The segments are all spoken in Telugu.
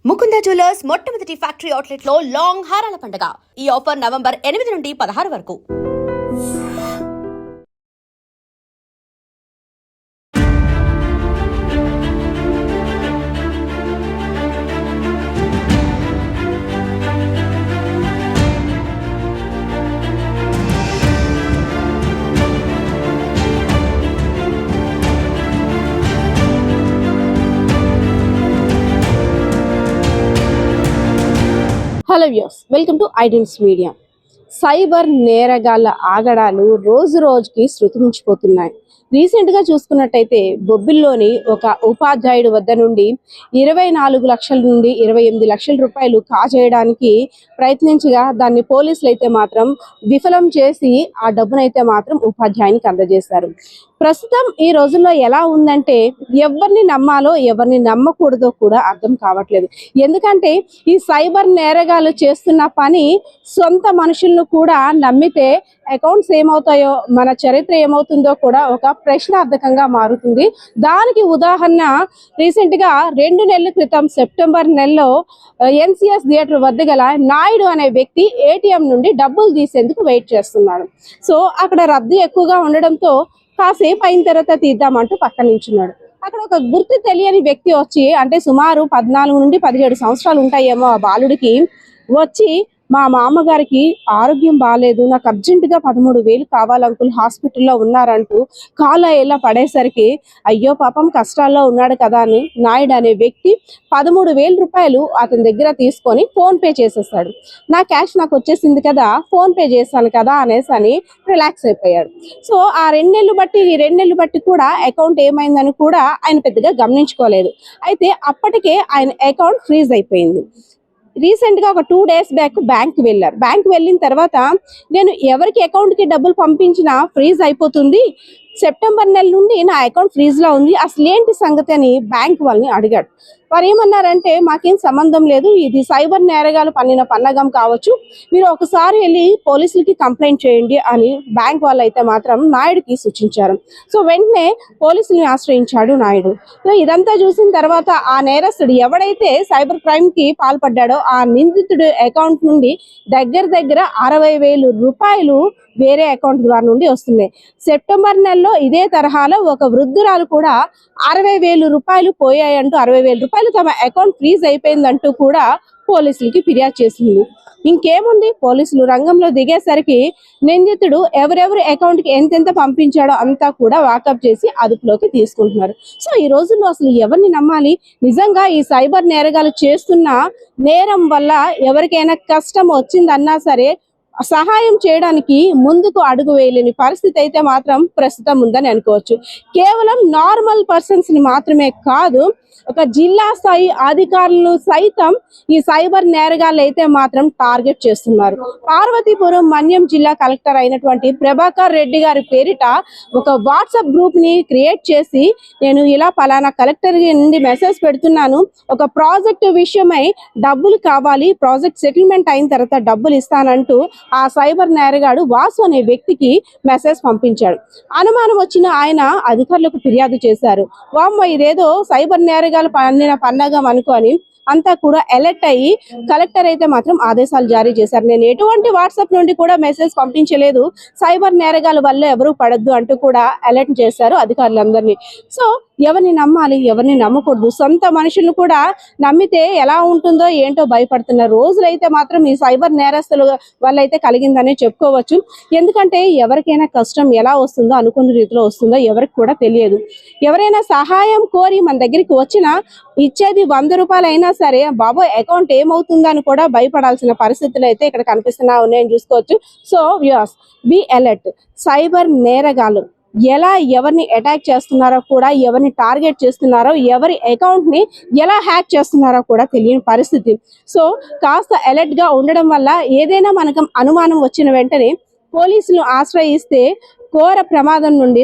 ముకుంద జ్యువెలర్స్ మొట్టమొదటి ఫ్యాక్టరీ అవుట్లెట్ లో లాంగ్ హారాల పండుగ. ఈ ఆఫర్ నవంబర్ 8 నుండి 16 వరకు. Hello views, welcome to Idens Media. Cyber నేరగాళ్ల ఆగడాలు రోజు రోజుకి శృతిమించిపోతున్నాయి. రీసెంట్గా చూసుకున్నట్టయితే బొబ్బిల్లోని ఒక ఉపాధ్యాయుడి వద్ద నుండి 24 లక్షల నుండి 28 లక్షల రూపాయలు కాజేయడానికి ప్రయత్నించగా దాన్ని పోలీసులు అయితే మాత్రం విఫలం చేసి ఆ డబ్బునైతే మాత్రం ఉపాధ్యాయునికి అందజేశారు. ప్రస్తుతం ఈ రోజుల్లో ఎలా ఉందంటే ఎవరిని నమ్మాలో ఎవరిని నమ్మకూడదో కూడా అర్థం కావట్లేదు. ఎందుకంటే ఈ సైబర్ నేరగాలు చేస్తున్న పని సొంత మనుషులను కూడా నమ్మితే అకౌంట్స్ ఏమవుతాయో, మన చరిత్ర ఏమవుతుందో కూడా ఒక ప్రశ్నార్థకంగా మారుతుంది. దానికి ఉదాహరణ రీసెంట్ గా 2 నెలల క్రితం సెప్టెంబర్ నెలలో ఎన్సిఎస్ థియేటర్ వద్ద గల నాయుడు అనే వ్యక్తి ఏటీఎం నుండి డబ్బులు తీసేందుకు వెయిట్ చేస్తున్నాడు. సో అక్కడ రద్దీ ఎక్కువగా ఉండడంతో కాసేపు అయిన తర్వాత తీద్దామంటూ పక్కన నించున్నాడు. అక్కడ ఒక గుర్తు తెలియని వ్యక్తి వచ్చి, అంటే సుమారు 14 నుండి 17 సంవత్సరాలు ఉంటాయేమో ఆ బాలుడికి, వచ్చి మా మామగారికి ఆరోగ్యం బాగాలేదు, నాకు అర్జెంటుగా 13,000 కావాలి అంకుల్, హాస్పిటల్లో ఉన్నారంటూ కాళ్ళ ఎలా పడేసరికి అయ్యో పాపం కష్టాల్లో ఉన్నాడు కదా అని నాయుడు అనే వ్యక్తి 13,000 రూపాయలు అతని దగ్గర తీసుకొని ఫోన్ పే చేసేసాడు. నా క్యాష్ నాకు వచ్చేసింది కదా, ఫోన్ పే చేశాను కదా అనేసి అని రిలాక్స్ అయిపోయాడు. సో ఆ 2 నెలలు బట్టి కూడా అకౌంట్ ఏమైందని కూడా ఆయన పెద్దగా గమనించుకోలేదు. అయితే అప్పటికే ఆయన అకౌంట్ ఫ్రీజ్ అయిపోయింది. రీసెంట్ గా ఒక 2 డేస్ బ్యాక్ బ్యాంక్ వెళ్ళారు. బ్యాంక్ వెళ్ళిన తర్వాత నేను ఎవరికి అకౌంట్ కి డబ్బులు పంపించినా ఫ్రీజ్ అయిపోతుంది, సెప్టెంబర్ నెల నుండి నా అకౌంట్ ఫ్రీజ్ లో ఉంది, అసలు ఏంటి సంగతి అని బ్యాంక్ వాళ్ళని అడిగాడు. వారు ఏమన్నారంటే మాకేం సంబంధం లేదు, ఇది సైబర్ నేరగాలు పన్నిన పన్నగం కావచ్చు, మీరు ఒకసారి వెళ్ళి పోలీసులకి కంప్లైంట్ చేయండి అని బ్యాంక్ వాళ్ళు అయితే మాత్రం నాయుడుకి సూచించారు. సో వెంటనే పోలీసుల్ని ఆశ్రయించాడు నాయుడు. సో ఇదంతా చూసిన తర్వాత ఆ నేరస్తుడు ఎవడైతే సైబర్ క్రైమ్ కి పాల్పడ్డాడో ఆ నిందితుడు అకౌంట్ నుండి దగ్గర 60,000 రూపాయలు వేరే అకౌంట్ ద్వారా నుండి వస్తున్నాయి. సెప్టెంబర్ నెలలో ఇదే తరహాలో ఒక వృద్ధురాలు కూడా 60,000 రూపాయలు పోయాయంటూ, 60,000 రూపాయలు తమ అకౌంట్ ఫ్రీజ్ అయిపోయిందంటూ కూడా పోలీసులకి ఫిర్యాదు చేసింది. ఇంకేముంది, పోలీసులు రంగంలో దిగేసరికి నిందితుడు ఎవరెవరి అకౌంట్ కి ఎంతెంత పంపించాడో అంతా కూడా వాకప్ చేసి అదుపులోకి తీసుకుంటున్నారు. సో ఈ రోజుల్లో అసలు ఎవరిని నమ్మాలి? నిజంగా ఈ సైబర్ నేరగాలు చేస్తున్న నేరం వల్ల ఎవరికైనా కష్టం వచ్చిందన్నా సరే సహాయం చేయడానికి ముందుకు అడుగు వేయలేని పరిస్థితి అయితే మాత్రం ప్రస్తుతం ఉందని అనుకోవచ్చు. కేవలం నార్మల్ పర్సన్స్ ని మాత్రమే కాదు, ఒక జిల్లా స్థాయి అధికారులను సైతం ఈ సైబర్ నేరగాళ్ళు అయితే మాత్రం టార్గెట్ చేస్తున్నారు. పార్వతీపురం మన్యం జిల్లా కలెక్టర్ అయినటువంటి ప్రభాకర్ రెడ్డి గారి పేరిట ఒక వాట్సాప్ గ్రూప్ ని క్రియేట్ చేసి, నేను ఇలా పలానా కలెక్టర్ నుండి మెసేజ్ పెడుతున్నాను, ఒక ప్రాజెక్టు విషయమై డబ్బులు కావాలి, ప్రాజెక్ట్ సెటిల్మెంట్ అయిన తర్వాత డబ్బులు ఇస్తానంటూ ఆ సైబర్ నేరగాడు వాసు అనే వ్యక్తికి మెసేజ్ పంపించాడు. అనుమానం వచ్చిన ఆయన అధికారులకు ఫిర్యాదు చేశారు. వామ్మో ఇదేదో సైబర్ నేరగాలు పన్నిన పన్నగం అనుకొని అంతా కూడా అలర్ట్ అయ్యి కలెక్టర్ అయితే మాత్రం ఆదేశాలు జారీ చేశారు. నేను ఎటువంటి వాట్సాప్ నుండి కూడా మెసేజ్ పంపించలేదు, సైబర్ నేరగాల వల్ల ఎవరు పడద్దు అంటూ కూడా అలర్ట్ చేశారు అధికారులందరినీ. సో ఎవరిని నమ్మాలి, ఎవరిని నమ్మకూడదు? సొంత మనుషులను కూడా నమ్మితే ఎలా ఉంటుందో ఏంటో భయపడుతున్న రోజులైతే మాత్రం ఈ సైబర్ నేరస్తులు వల్ల అయితే కలిగిందనే చెప్పుకోవచ్చు. ఎందుకంటే ఎవరికైనా కష్టం ఎలా వస్తుందో, అనుకున్న రీతిలో వస్తుందో ఎవరికి కూడా తెలియదు. ఎవరైనా సహాయం కోరి మన దగ్గరికి వచ్చినా ఇచ్చేది 100 రూపాయలు అయినా సరే బాబోయ్ అకౌంట్ ఏమవుతుందని కూడా భయపడాల్సిన పరిస్థితులు అయితే ఇక్కడ కనిపిస్తున్నా ఉన్నాయని చూసుకోవచ్చు. So viewers, be alert. Cyber నేరగాలు ఎలా ఎవరిని అటాక్ చేస్తున్నారో కూడా, ఎవరిని టార్గెట్ చేస్తున్నారో, ఎవరి అకౌంట్ ని ఎలా హ్యాక్ చేస్తున్నారో కూడా తెలియని పరిస్థితి. సో కాస్త అలర్ట్ గా ఉండడం వల్ల ఏదైనా మనకు అనుమానం వచ్చిన వెంటనే పోలీసులు ఆశ్రయిస్తే ఘోర ప్రమాదం నుండి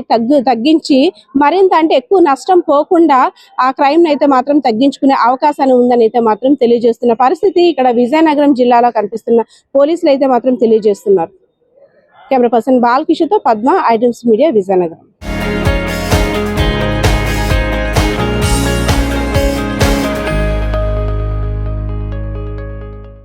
తగ్గించి మరింత అంటే ఎక్కువ నష్టం పోకుండా ఆ క్రైమ్ అయితే మాత్రం తగ్గించుకునే అవకాశాన్ని ఉందని అయితే మాత్రం తెలియజేస్తున్న పరిస్థితి ఇక్కడ విజయనగరం జిల్లాలో కనిపిస్తున్న పోలీసులు అయితే మాత్రం తెలియజేస్తున్నారు. కెమెరా పర్సన్ బాలకిషోర్తో పద్మ, ఐడెన్స్ మీడియా, విజయనగరం.